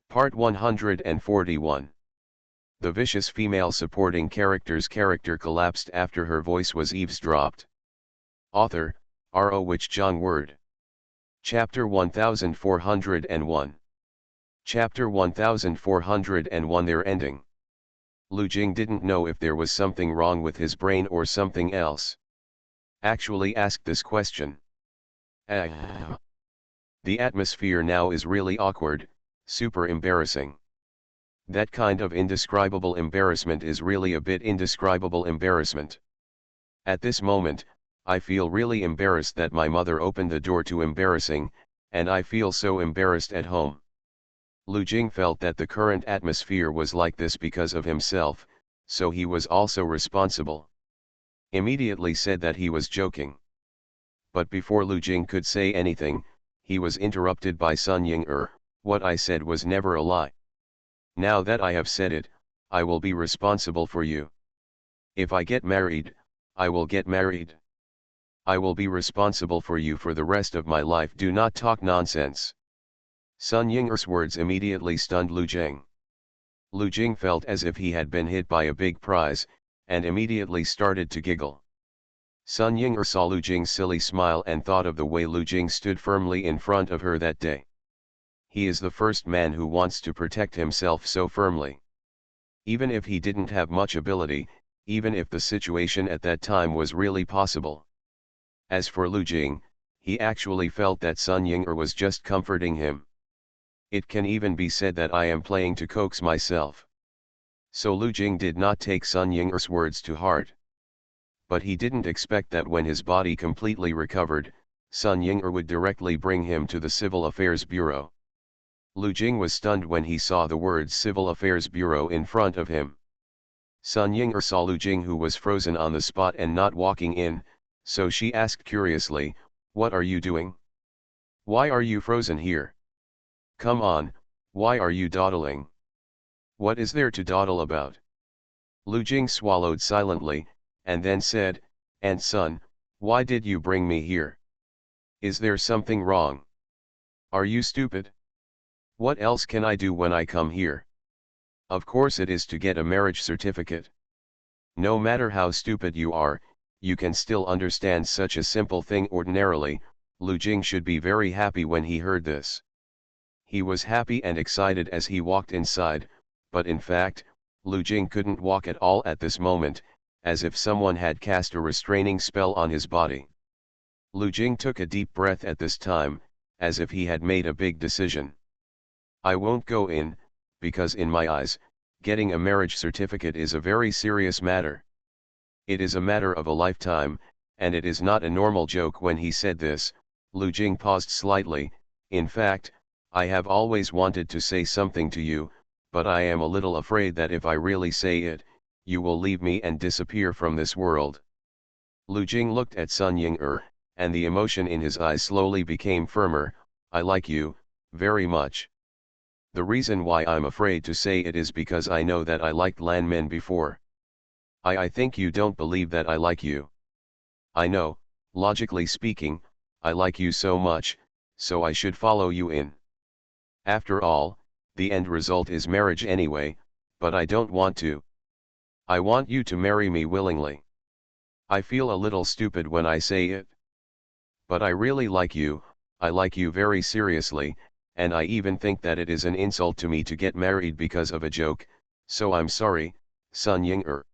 Part 141. The vicious female supporting character's character collapsed after her voice was eavesdropped. Author, R.O. Wich John Word. Chapter 1401. Chapter 1401. Their ending. Lu Jing didn't know if there was something wrong with his brain or something else. Actually asked this question. The atmosphere now is really awkward, super embarrassing. That kind of indescribable embarrassment is really a bit indescribable embarrassment. At this moment, I feel really embarrassed that my mother opened the door to embarrassing, and I feel so embarrassed at home. Lu Jing felt that the current atmosphere was like this because of himself, so he was also responsible. Immediately said that he was joking. But before Lu Jing could say anything, he was interrupted by Sun Ying-er. What I said was never a lie. Now that I have said it, I will be responsible for you. If I get married, I will get married. I will be responsible for you for the rest of my life. Do not talk nonsense. Sun Ying-er's words immediately stunned Lu Jing. Lu Jing felt as if he had been hit by a big prize, and immediately started to giggle. Sun Ying-er saw Lu Jing's silly smile and thought of the way Lu Jing stood firmly in front of her that day. He is the first man who wants to protect himself so firmly. Even if he didn't have much ability, even if the situation at that time was really possible. As for Lu Jing, he actually felt that Sun Ying-er was just comforting him. It can even be said that I am playing to coax myself. So Lu Jing did not take Sun Ying-er's words to heart. But he didn't expect that when his body completely recovered, Sun Ying-er would directly bring him to the Civil Affairs Bureau. Lu Jing was stunned when he saw the words Civil Affairs Bureau in front of him. Sun Ying-er saw Lu Jing, who was frozen on the spot and not walking in, so she asked curiously, "What are you doing? Why are you frozen here? Come on, why are you dawdling? What is there to dawdle about?" Lu Jing swallowed silently, and then said, "And son, why did you bring me here? Is there something wrong? Are you stupid? What else can I do when I come here? Of course it is to get a marriage certificate. No matter how stupid you are, you can still understand such a simple thing ordinarily." Lu Jing should be very happy when he heard this. He was happy and excited as he walked inside, but in fact, Lu Jing couldn't walk at all at this moment, as if someone had cast a restraining spell on his body. Lu Jing took a deep breath at this time, as if he had made a big decision. "I won't go in, because in my eyes, getting a marriage certificate is a very serious matter. It is a matter of a lifetime, and it is not a normal joke." When he said this, Lu Jing paused slightly. "In fact, I have always wanted to say something to you, but I am a little afraid that if I really say it, you will leave me and disappear from this world." Lu Jing looked at Sun Ying-er, and the emotion in his eyes slowly became firmer. "I like you, very much. The reason why I'm afraid to say it is because I know that I liked Lan Men before. I think you don't believe that I like you. I know, logically speaking, I like you so much, so I should follow you in. After all, the end result is marriage anyway, but I don't want to. I want you to marry me willingly. I feel a little stupid when I say it. But I really like you, I like you very seriously, and I even think that it is an insult to me to get married because of a joke, so I'm sorry, Sun Ying-er."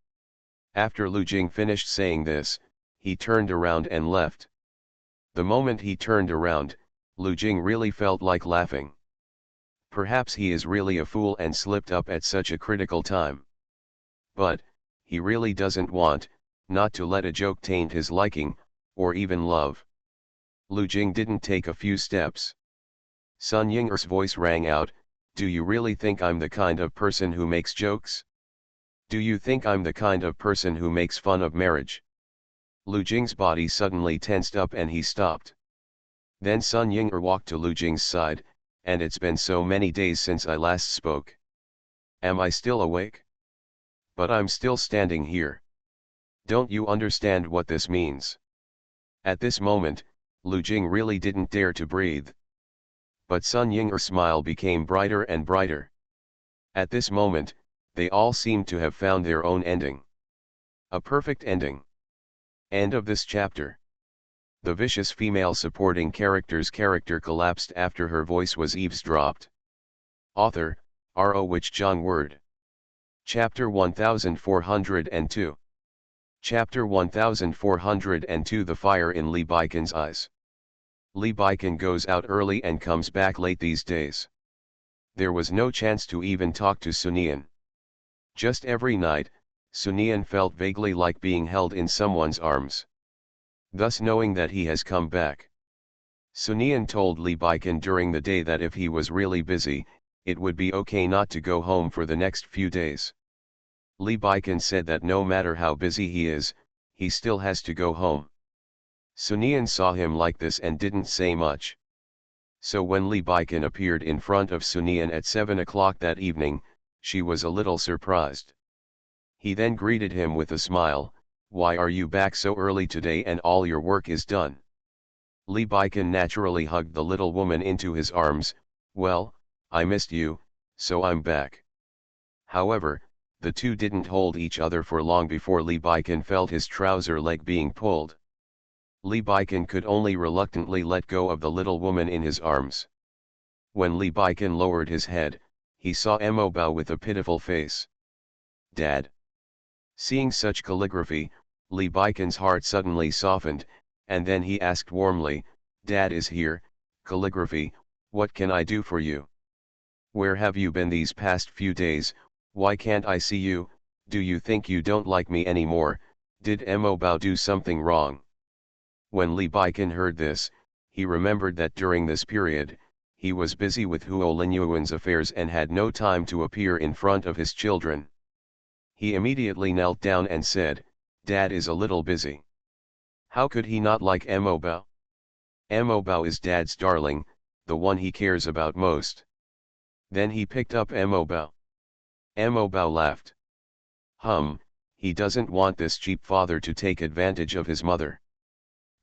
After Lu Jing finished saying this, he turned around and left. The moment he turned around, Lu Jing really felt like laughing. Perhaps he is really a fool and slipped up at such a critical time. But, he really doesn't want, not to let a joke taint his liking, or even love. Lu Jing didn't take a few steps. Sun Ying-er's voice rang out, "Do you really think I'm the kind of person who makes jokes? Do you think I'm the kind of person who makes fun of marriage?" Lu Jing's body suddenly tensed up and he stopped. Then Sun Ying-er walked to Lu Jing's side, "And it's been so many days since I last spoke. Am I still awake? But I'm still standing here. Don't you understand what this means?" At this moment, Lu Jing really didn't dare to breathe. But Sun Ying's smile became brighter and brighter. At this moment, they all seemed to have found their own ending. A perfect ending. End of this chapter. The vicious female supporting character's character collapsed after her voice was eavesdropped. Author, R.O. Wich Jong Word. Chapter 1402. Chapter 1402. The fire in Li Baikan's eyes. Li Baikan goes out early and comes back late these days. There was no chance to even talk to Sunian. Just every night, Sunian felt vaguely like being held in someone's arms. Thus knowing that he has come back. Sunian told Li Baikan during the day that if he was really busy, it would be okay not to go home for the next few days. Li Baikan said that no matter how busy he is, he still has to go home. Sunian saw him like this and didn't say much. So when Li Baikan appeared in front of Sunian at 7 o'clock that evening, she was a little surprised. He then greeted him with a smile. "Why are you back so early today and all your work is done?" Li Baikan naturally hugged the little woman into his arms. "Well, I missed you, so I'm back." However, the two didn't hold each other for long before Li Baikan felt his trouser leg being pulled. Li Baikan could only reluctantly let go of the little woman in his arms. When Li Baikan lowered his head, he saw Mo Bao with a pitiful face. "Dad." Seeing such calligraphy, Li Baikan's heart suddenly softened, and then he asked warmly, "Dad is here, calligraphy, what can I do for you? Where have you been these past few days? Why can't I see you? Do you think you don't like me anymore? Did Mo Bao do something wrong?" When Li Baikan heard this, he remembered that during this period, he was busy with Huo Linyuan's affairs and had no time to appear in front of his children. He immediately knelt down and said, "Dad is a little busy." How could he not like Mo Bao? Mo Bao is Dad's darling, the one he cares about most. Then he picked up Mo Bao. Mo Bao laughed. He doesn't want this cheap father to take advantage of his mother.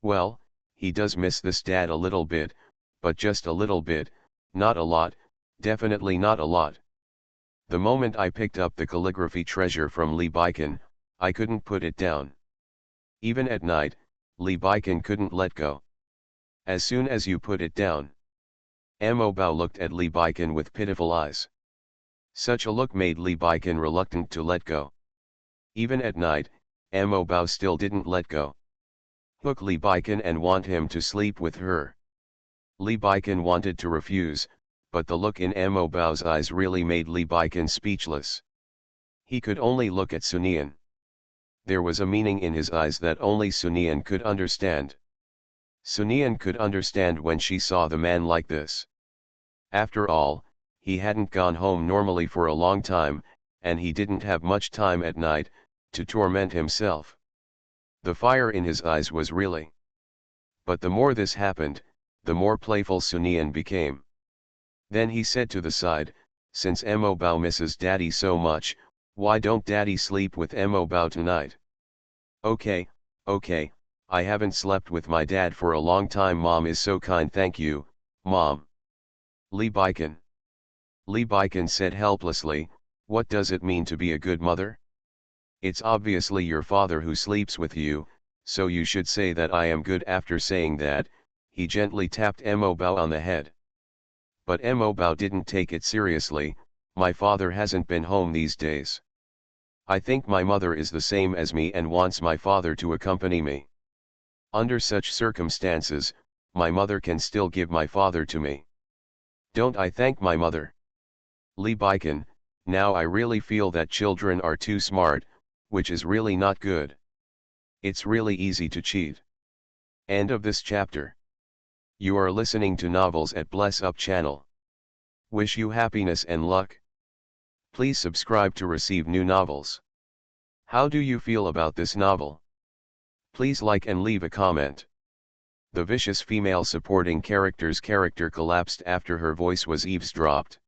Well, he does miss this dad a little bit, but just a little bit, not a lot, definitely not a lot. The moment I picked up the calligraphy treasure from Li Baikan, I couldn't put it down. Even at night, Li Baikan couldn't let go. As soon as you put it down. Mo Bao looked at Li Baikan with pitiful eyes. Such a look made Li Baikan reluctant to let go. Even at night, Mo Bao still didn't let go. Hook Li Baikan and want him to sleep with her. Li Baikan wanted to refuse, but the look in Mo Bao's eyes really made Li Baikan speechless. He could only look at Sunian. There was a meaning in his eyes that only Sunian could understand. Sunian could understand when she saw the man like this. After all, he hadn't gone home normally for a long time, and he didn't have much time at night to torment himself. The fire in his eyes was really. But the more this happened, the more playful Sunian became. Then he said to the side, "Since Mo Bao misses Daddy so much, why don't Daddy sleep with Mo Bao tonight?" Okay, I haven't slept with my dad for a long time. Mom is so kind. Thank you, Mom. Li Baikan. Li Baikan said helplessly, "What does it mean to be a good mother? It's obviously your father who sleeps with you, so you should say that I am good." After saying that, he gently tapped Mo Bao on the head. But Mo Bao didn't take it seriously. "My father hasn't been home these days. I think my mother is the same as me and wants my father to accompany me. Under such circumstances, my mother can still give my father to me. Don't I thank my mother?" Li Baikan, now I really feel that children are too smart, which is really not good. It's really easy to cheat. End of this chapter. You are listening to Novels at Bless Up channel. Wish you happiness and luck. Please subscribe to receive new novels. How do you feel about this novel? Please like and leave a comment. The vicious female supporting character's character collapsed after her voice was eavesdropped.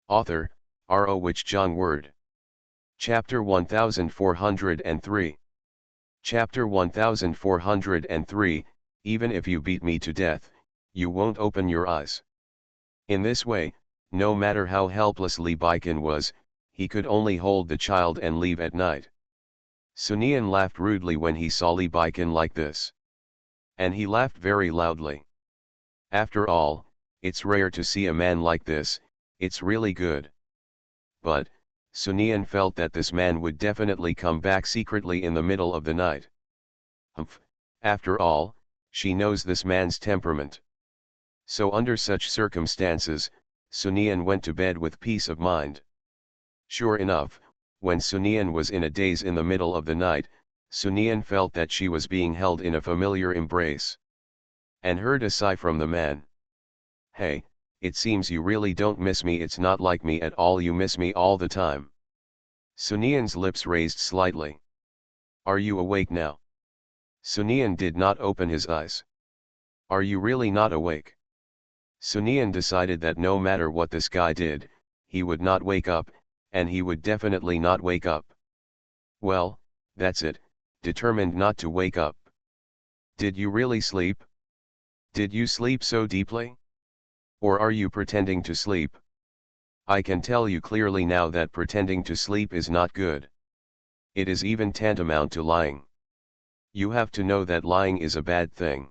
Author, R.O. Wich Jong Word. Chapter 1403. Chapter 1403, Even if you beat me to death, you won't open your eyes. In this way, no matter how helpless Li Baikan was, he could only hold the child and leave at night. Sunian laughed rudely when he saw Li Baikan like this. And he laughed very loudly. After all, it's rare to see a man like this, it's really good. But, Sunian felt that this man would definitely come back secretly in the middle of the night. Humph, after all, she knows this man's temperament. So under such circumstances, Sunian went to bed with peace of mind. Sure enough, when Sunian was in a daze in the middle of the night, Sunian felt that she was being held in a familiar embrace. And heard a sigh from the man. Hey, it seems you really don't miss me. It's not like me at all, you miss me all the time. Sunian's lips raised slightly. Are you awake now? Sunian did not open his eyes. Are you really not awake? Sunian decided that no matter what this guy did, he would not wake up, and he would definitely not wake up. Well, that's it, determined not to wake up. Did you really sleep? Did you sleep so deeply? Or are you pretending to sleep? I can tell you clearly now that pretending to sleep is not good. It is even tantamount to lying. You have to know that lying is a bad thing.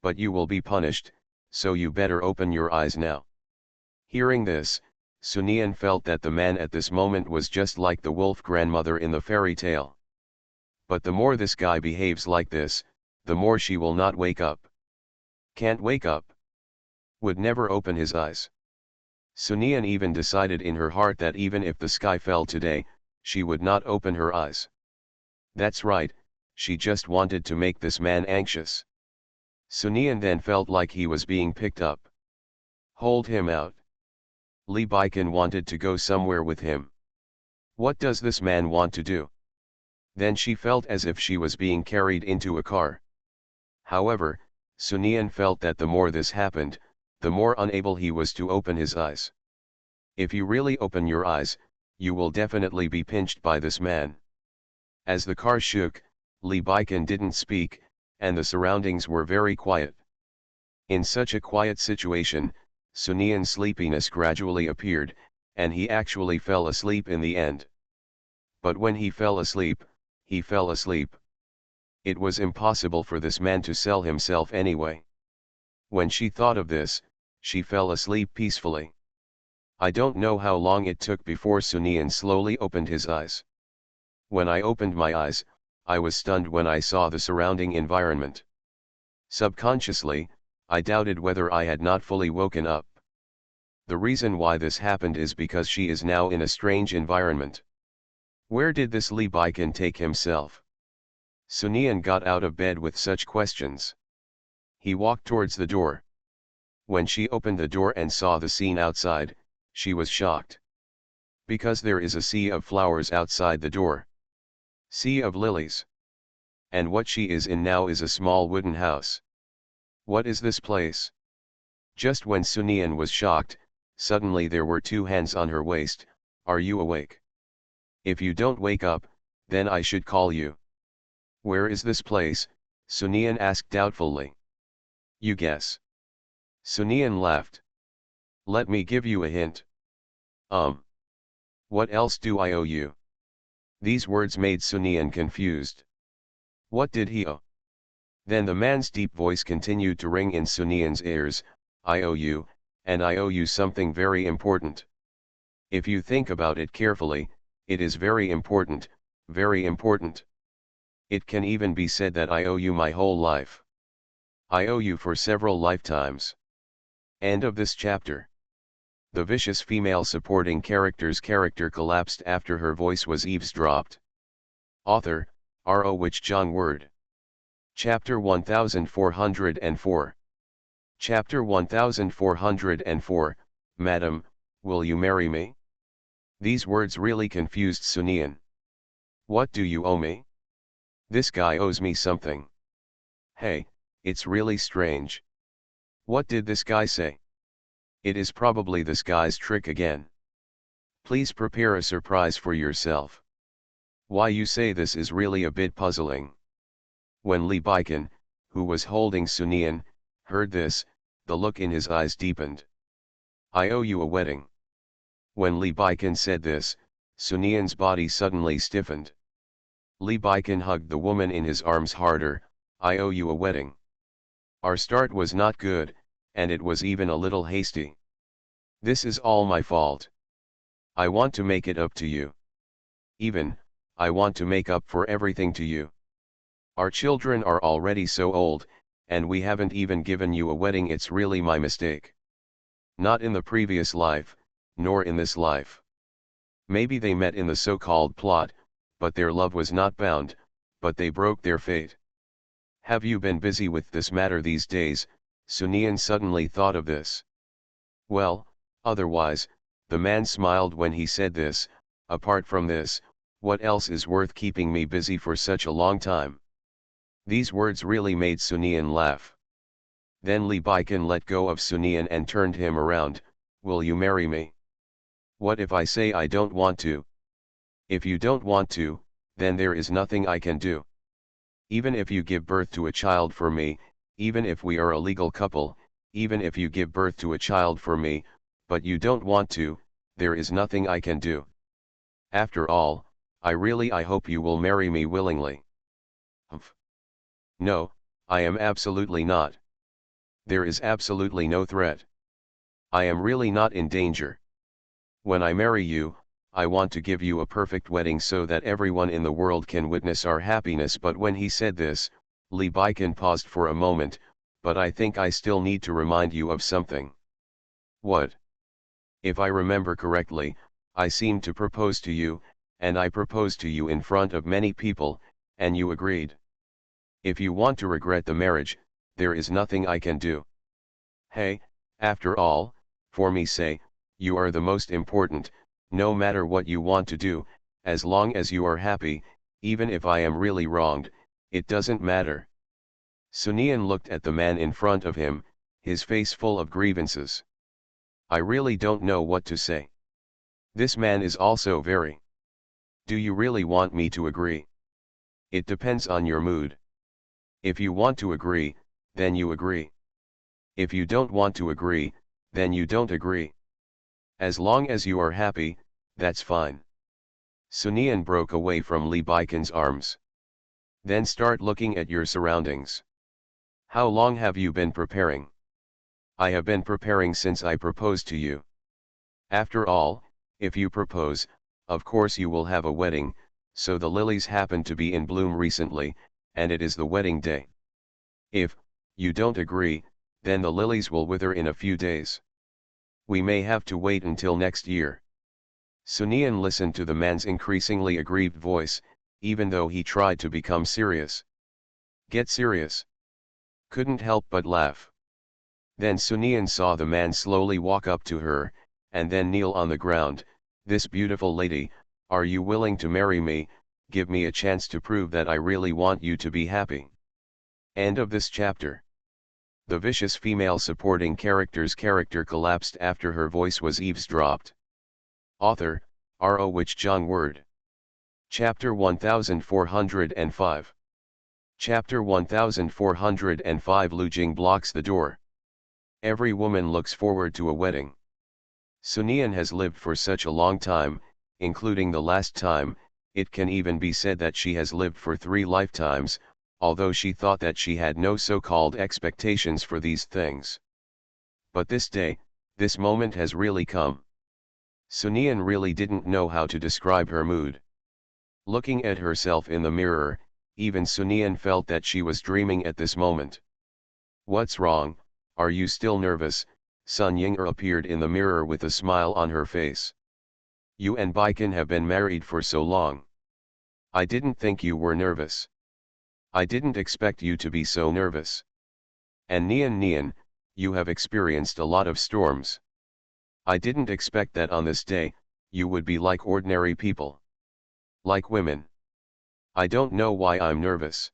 But you will be punished, so you better open your eyes now. Hearing this, Sunian felt that the man at this moment was just like the wolf grandmother in the fairy tale. But the more this guy behaves like this, the more she will not wake up. Can't wake up. Would never open his eyes. Sunian even decided in her heart that even if the sky fell today, she would not open her eyes. That's right, she just wanted to make this man anxious. Sunian then felt like he was being picked up. Hold him out. Li Baikan wanted to go somewhere with him. What does this man want to do? Then she felt as if she was being carried into a car. However, Sunian felt that the more this happened, the more unable he was to open his eyes. If you really open your eyes, you will definitely be pinched by this man. As the car shook, Li Baikan didn't speak, and the surroundings were very quiet. In such a quiet situation, Sunian's sleepiness gradually appeared, and he actually fell asleep in the end. But when he fell asleep, he fell asleep. It was impossible for this man to sell himself anyway. When she thought of this, she fell asleep peacefully. I don't know how long it took before Sunian slowly opened his eyes. When I opened my eyes, I was stunned when I saw the surrounding environment. Subconsciously, I doubted whether I had not fully woken up. The reason why this happened is because she is now in a strange environment. Where did this Li Baikan take himself? Sunian got out of bed with such questions. He walked towards the door. When she opened the door and saw the scene outside, she was shocked. Because there is a sea of flowers outside the door. Sea of lilies. And what she is in now is a small wooden house. What is this place? Just when Sunian was shocked, suddenly there were two hands on her waist. Are you awake? If you don't wake up, then I should call you. Where is this place? Sunian asked doubtfully. You guess. Sunian laughed. Let me give you a hint. What else do I owe you? These words made Sunian confused. What did he owe? Then the man's deep voice continued to ring in Sunian's ears. I owe you, and I owe you something very important. If you think about it carefully, it is very important, very important. It can even be said that I owe you my whole life. I owe you for several lifetimes. End of this chapter. The vicious female supporting character's character collapsed after her voice was eavesdropped. Author, R.O. Wich Jong Word. Chapter 1404. Chapter 1404, Madam, will you marry me? These words really confused Sunian. What do you owe me? This guy owes me something. Hey, it's really strange. What did this guy say? It is probably this guy's trick again. Please prepare a surprise for yourself. Why you say this is really a bit puzzling. When Li Baikan, who was holding Sunian, heard this, the look in his eyes deepened. I owe you a wedding. When Li Baikan said this, Sunian's body suddenly stiffened. Li Baikan hugged the woman in his arms harder. I owe you a wedding. Our start was not good, and it was even a little hasty. This is all my fault. I want to make it up to you. Even, I want to make up for everything to you. Our children are already so old, and we haven't even given you a wedding. It's really my mistake. Not in the previous life, nor in this life. Maybe they met in the so-called plot, but their love was not bound, but they broke their fate. Have you been busy with this matter these days? Sunian suddenly thought of this. Well, otherwise, the man smiled when he said this. Apart from this, what else is worth keeping me busy for such a long time? These words really made Sunian laugh. Then Li Baikan let go of Sunian and turned him around. Will you marry me? What if I say I don't want to? If you don't want to, then there is nothing I can do. Even if you give birth to a child for me, even if we are a legal couple, even if you give birth to a child for me, but you don't want to, there is nothing I can do. After all, I hope you will marry me willingly. Humph. No, I am absolutely not. There is absolutely no threat. I am really not in danger. When I marry you, I want to give you a perfect wedding so that everyone in the world can witness our happiness. But when he said this, Li Baikan paused for a moment. But I think I still need to remind you of something. What? If I remember correctly, I seemed to propose to you, and I proposed to you in front of many people, and you agreed. If you want to regret the marriage, there is nothing I can do. Hey, after all, for me say, you are the most important. No matter what you want to do, as long as you are happy, even if I am really wronged, it doesn't matter. Sunian looked at the man in front of him, his face full of grievances. I really don't know what to say. This man is also very. Do you really want me to agree? It depends on your mood. If you want to agree, then you agree. If you don't want to agree, then you don't agree. As long as you are happy, that's fine. Sunian broke away from Li Baikan's arms. Then start looking at your surroundings. How long have you been preparing? I have been preparing since I proposed to you. After all, if you propose, of course you will have a wedding, so the lilies happen to be in bloom recently, and it is the wedding day. If you don't agree, then the lilies will wither in a few days. We may have to wait until next year. Sunian listened to the man's increasingly aggrieved voice, even though he tried to become serious. Get serious. Couldn't help but laugh. Then Sunian saw the man slowly walk up to her, and then kneel on the ground. This beautiful lady, are you willing to marry me? Give me a chance to prove that I really want you to be happy. End of this chapter. The vicious female supporting character's character collapsed after her voice was eavesdropped. Author, R.O. Wich Jong Word. Chapter 1405. Chapter 1405. Lu Jing blocks the door. Every woman looks forward to a wedding. Sunian has lived for such a long time, including the last time. It can even be said that she has lived for 3 lifetimes, although she thought that she had no so-called expectations for these things. But this day, this moment has really come. Sunian really didn't know how to describe her mood. Looking at herself in the mirror, even Sunian felt that she was dreaming at this moment. What's wrong? Are you still nervous? Sun Ying'er appeared in the mirror with a smile on her face. You and Baikan have been married for so long. I didn't think you were nervous. I didn't expect you to be so nervous. And Nian, you have experienced a lot of storms. I didn't expect that on this day, you would be like ordinary people. Like women. I don't know why I'm nervous.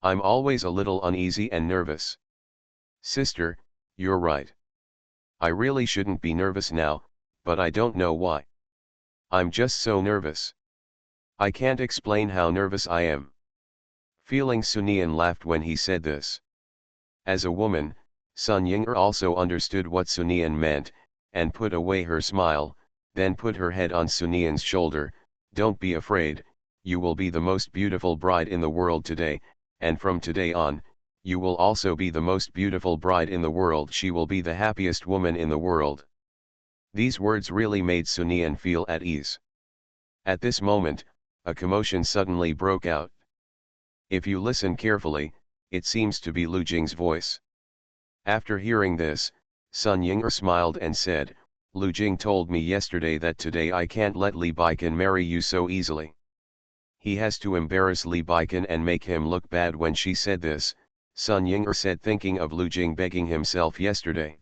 I'm always a little uneasy and nervous. Sister, you're right. I really shouldn't be nervous now, but I don't know why. I'm just so nervous. I can't explain how nervous I am. Feeling Sunian laughed when he said this. As a woman, Sun Ying'er also understood what Sunian meant, and put away her smile, then put her head on Sunian's shoulder. Don't be afraid, you will be the most beautiful bride in the world today, and from today on, you will also be the most beautiful bride in the world. She will be the happiest woman in the world. These words really made Sunian feel at ease. At this moment, a commotion suddenly broke out. If you listen carefully, it seems to be Lu Jing's voice. After hearing this, Sun Ying'er smiled and said, Lu Jing told me yesterday that today I can't let Li Baikan marry you so easily. He has to embarrass Li Baikan and make him look bad. When she said this, Sun Ying'er said, thinking of Lu Jing begging himself yesterday.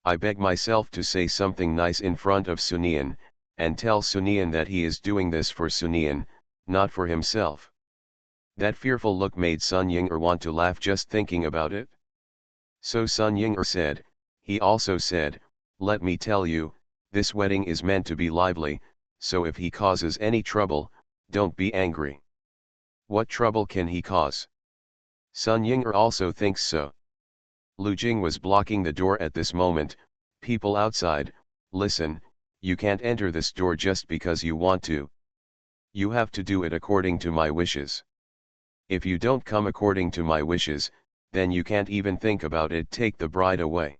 I beg myself to say something nice in front of Sunian, and tell Sunian that he is doing this for Sunian, not for himself. That fearful look made Sun Ying'er want to laugh just thinking about it. So Sun Ying'er said, he also said, let me tell you, this wedding is meant to be lively, so if he causes any trouble, don't be angry. What trouble can he cause? Sun Ying'er also thinks so. Lu Jing was blocking the door at this moment. People outside, listen, you can't enter this door just because you want to. You have to do it according to my wishes. If you don't come according to my wishes, then you can't even think about it. Take the bride away.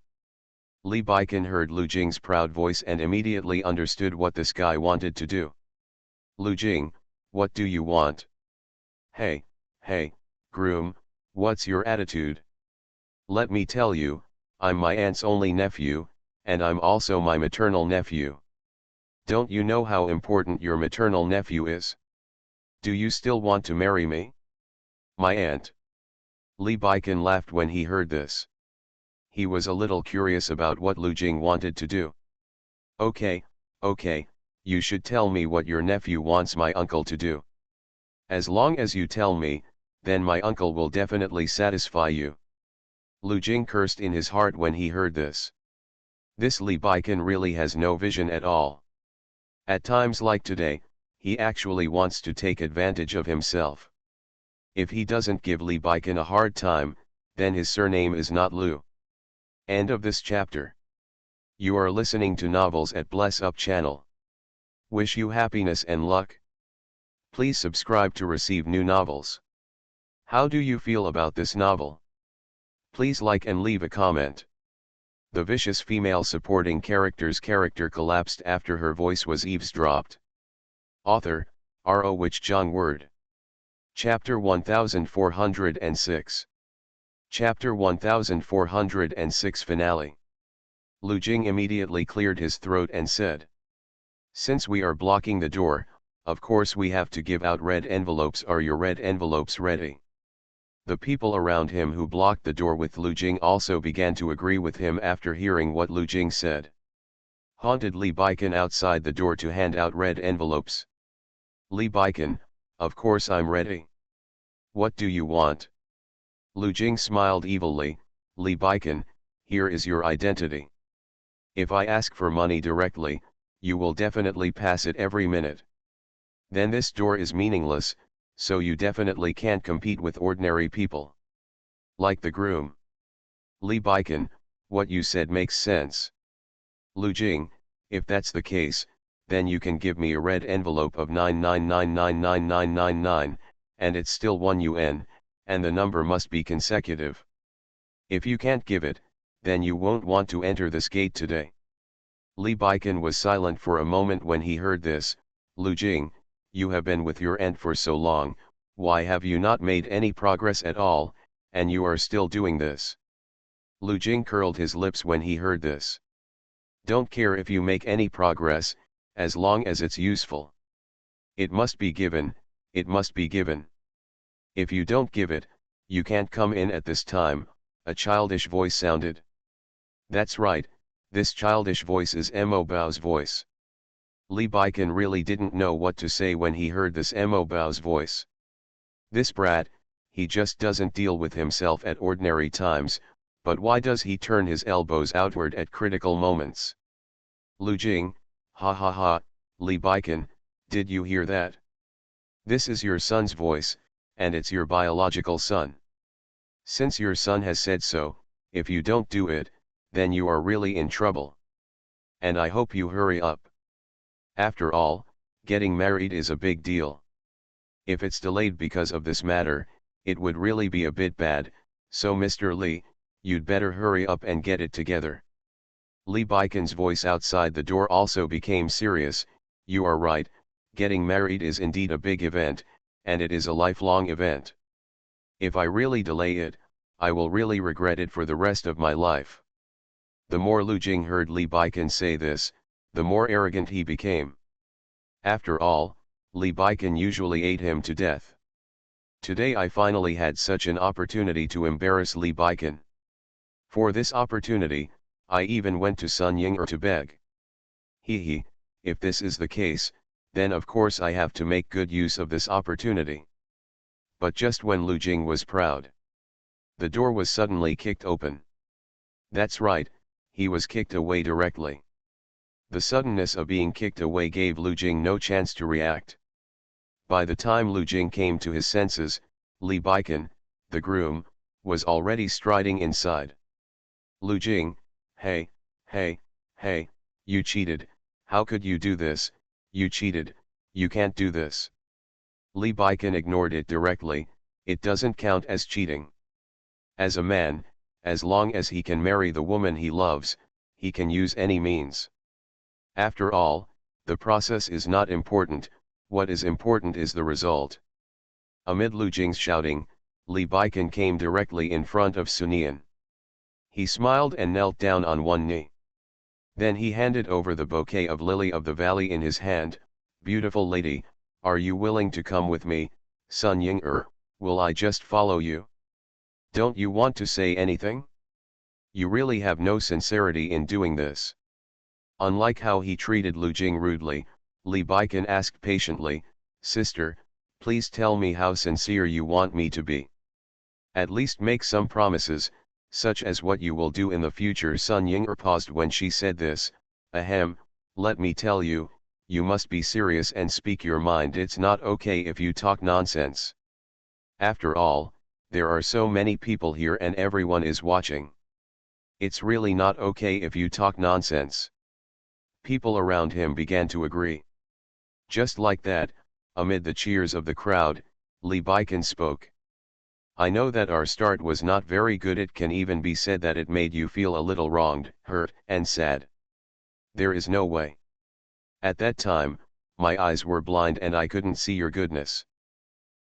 Li Baikan heard Lu Jing's proud voice and immediately understood what this guy wanted to do. Lu Jing, what do you want? Hey, groom, what's your attitude? Let me tell you, I'm my aunt's only nephew, and I'm also my maternal nephew. Don't you know how important your maternal nephew is? Do you still want to marry me? My aunt. Li Baikan laughed when he heard this. He was a little curious about what Lu Jing wanted to do. Okay, you should tell me what your nephew wants my uncle to do. As long as you tell me, then my uncle will definitely satisfy you. Lu Jing cursed in his heart when he heard this. This Li Baikan really has no vision at all. At times like today, he actually wants to take advantage of himself. If he doesn't give Li Baikan a hard time, then his surname is not Lu. End of this chapter. You are listening to Novels at Bless Up channel. Wish you happiness and luck. Please subscribe to receive new novels. How do you feel about this novel? Please like and leave a comment. The vicious female supporting character's character collapsed after her voice was eavesdropped. Author, R.O. Wich Jong Word. Chapter 1406. Chapter 1406 Finale. Lu Jing immediately cleared his throat and said, since we are blocking the door, of course we have to give out red envelopes. Are your red envelopes ready? The people around him who blocked the door with Lu Jing also began to agree with him after hearing what Lu Jing said. Haunted Li Baikan outside the door to hand out red envelopes. Li Baikan, of course I'm ready. What do you want? Lu Jing smiled evilly. Li Baikan, here is your identity. If I ask for money directly, you will definitely pass it every minute. Then this door is meaningless, so you definitely can't compete with ordinary people. Like the groom. Li Baikan, what you said makes sense. Lu Jing, if that's the case, then you can give me a red envelope of 9999999, and it's still 1 yuan, and the number must be consecutive. If you can't give it, then you won't want to enter this gate today. Li Baikan was silent for a moment when he heard this. Lu Jing, you have been with your aunt for so long, why have you not made any progress at all, and you are still doing this? Lu Jing curled his lips when he heard this. Don't care if you make any progress, as long as it's useful. It must be given, it must be given. If you don't give it, you can't come in at this time, a childish voice sounded. That's right, this childish voice is Mo Bao's voice. Li Baikan really didn't know what to say when he heard this Mo Bao's voice. This brat, he just doesn't deal with himself at ordinary times, but why does he turn his elbows outward at critical moments? Lu Jing, ha ha ha, Li Baikan, did you hear that? This is your son's voice, and it's your biological son. Since your son has said so, if you don't do it, then you are really in trouble. and I hope you hurry up. After all, getting married is a big deal. If it's delayed because of this matter, it would really be a bit bad, so Mr. Lee, you'd better hurry up and get it together. Lee Biken's voice outside the door also became serious. You are right, getting married is indeed a big event, and it is a lifelong event. If I really delay it, I will really regret it for the rest of my life. The more Lu Jing heard Lee Biken say this, the more arrogant he became. After all, Lee Biken usually ate him to death. Today I finally had such an opportunity to embarrass Lee Biken. For this opportunity, I even went to Sun Ying to beg. He, if this is the case, then of course I have to make good use of this opportunity. But just when Lu Jing was proud, the door was suddenly kicked open. That's right, he was kicked away directly. The suddenness of being kicked away gave Lu Jing no chance to react. By the time Lu Jing came to his senses, Lee Biken, the groom, was already striding inside. Lu Jing, hey, you cheated, how could you do this, you cheated, you can't do this. Lee Biken ignored it directly, it doesn't count as cheating. As a man, as long as he can marry the woman he loves, he can use any means. After all, the process is not important, what is important is the result. Amid Lu Jing's shouting, Lee Biken came directly in front of Sun Yan. He smiled and knelt down on one knee. Then he handed over the bouquet of lily of the valley in his hand. Beautiful lady, are you willing to come with me, Sun Ying, or will I just follow you? Don't you want to say anything? You really have no sincerity in doing this. Unlike how he treated Lu Jing rudely, Lee Biken asked patiently, Sister, please tell me how sincere you want me to be. At least make some promises, such as what you will do in the future. Sun Ying paused when she said this. Ahem, let me tell you, you must be serious and speak your mind. It's not okay if you talk nonsense. After all, there are so many people here and everyone is watching. It's really not okay if you talk nonsense. People around him began to agree. Just like that, amid the cheers of the crowd, Lee Biken spoke. I know that our start was not very good. It can even be said that it made you feel a little wronged, hurt, and sad. There is no way. At that time, my eyes were blind and I couldn't see your goodness.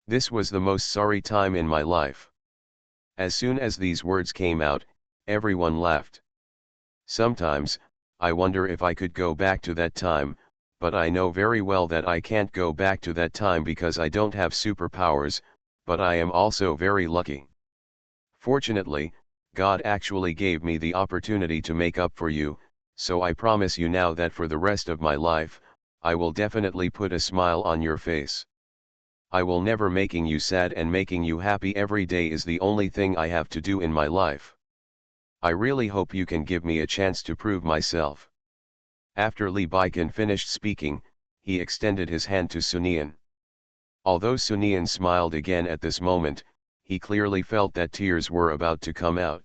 This was the most sorry time in my life. As soon as these words came out, everyone laughed. Sometimes, I wonder if I could go back to that time, but I know very well that I can't go back to that time because I don't have superpowers, but I am also very lucky. Fortunately, God actually gave me the opportunity to make up for you, so I promise you now that for the rest of my life, I will definitely put a smile on your face. I will never making you sad, and making you happy every day is the only thing I have to do in my life. I really hope you can give me a chance to prove myself. After Lee Biken finished speaking, he extended his hand to Sun Yan. Although Sun Yan smiled again at this moment, he clearly felt that tears were about to come out.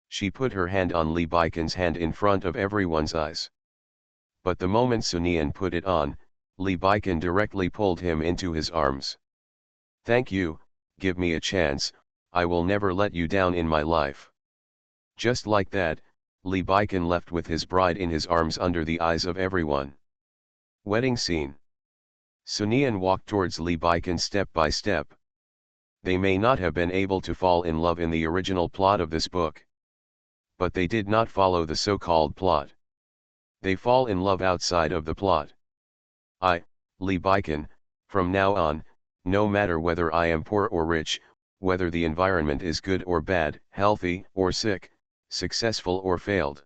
She put her hand on Lee Biken's hand in front of everyone's eyes. But the moment Sun Yan put it on, Lee Biken directly pulled him into his arms. Thank you, give me a chance, I will never let you down in my life. Just like that, Lee Biken left with his bride in his arms under the eyes of everyone. Wedding scene. Sun Yan walked towards Lee Biken step by step. They may not have been able to fall in love in the original plot of this book. But they did not follow the so-called plot. They fall in love outside of the plot. Lee Biken, from now on, no matter whether I am poor or rich, whether the environment is good or bad, healthy or sick, successful or failed,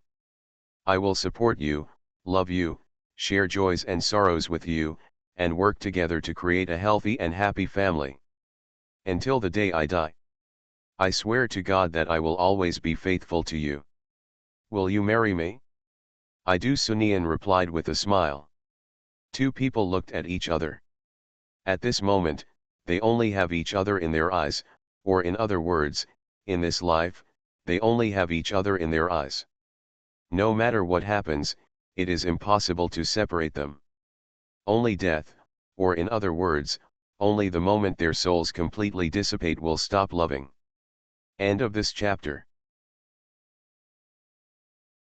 I will support you, love you, share joys and sorrows with you, and work together to create a healthy and happy family. Until the day I die. I swear to God that I will always be faithful to you. Will you marry me? I do, Sun Yan replied with a smile. Two people looked at each other. At this moment, they only have each other in their eyes, or in other words, in this life, they only have each other in their eyes. No matter what happens, it is impossible to separate them. Only death, or in other words, only the moment their souls completely dissipate will stop loving. End of this chapter.